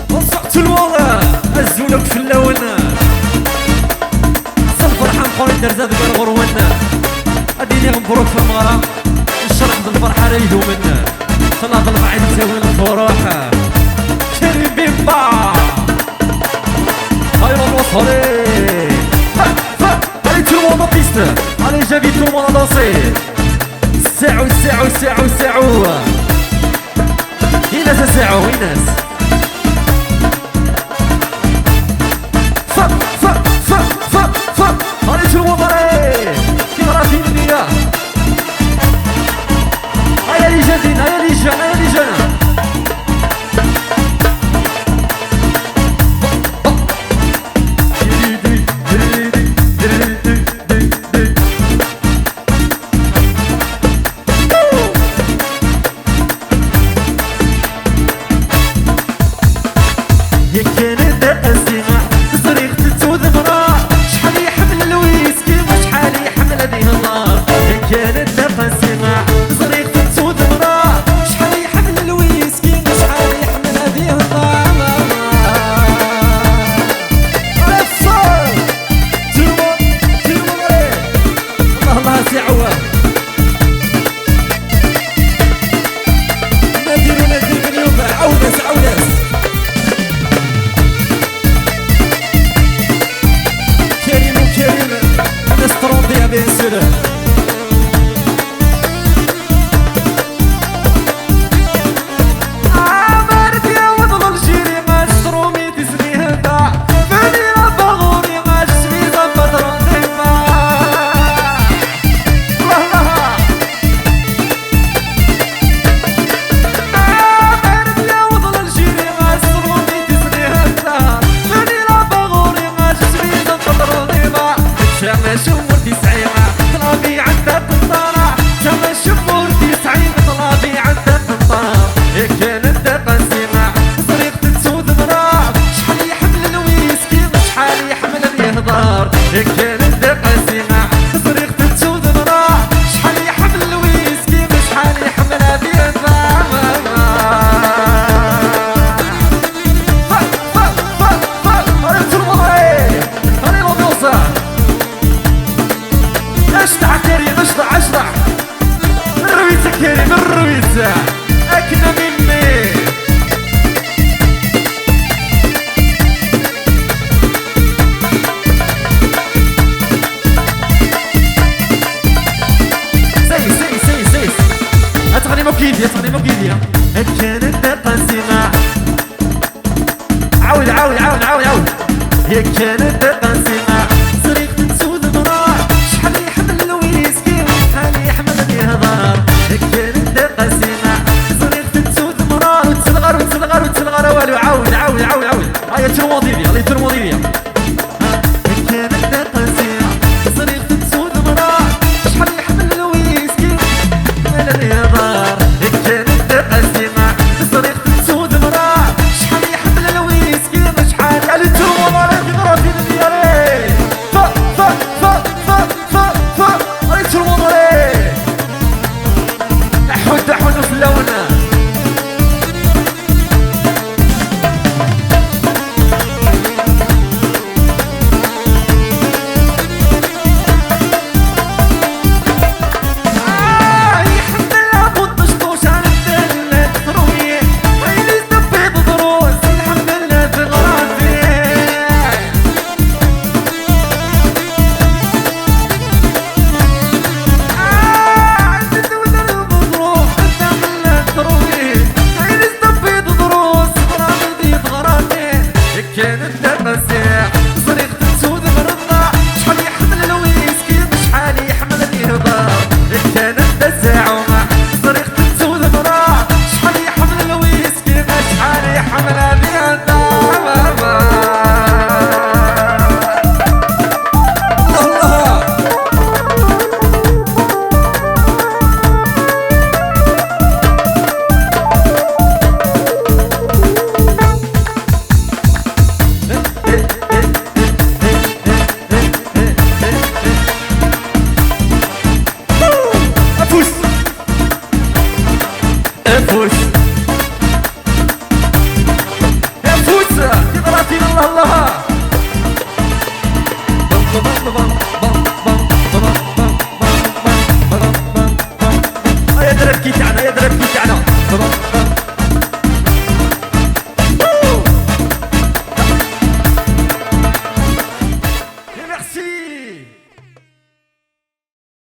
وصقت الوضع الزولك في اللون صنفرحة مخورين درزاد بالغرونا اديني غنبروك في المغرب الشرق بالفرحة ريدو منا صلاة المعيد تساوي الفروح كريم بيبا هاي الوصلي allez tout le monde en piste allez j'invite tout le monde à danser ساعو ساعو ساعو ساعو إيناس ساعو إيناس فق فق فق فق فق allez tout le monde allez كيما راكين النية هيا لي جادين هيا لي جان هيا لي جان فوت يا فوت كي طلعتي الله الله بام بام بام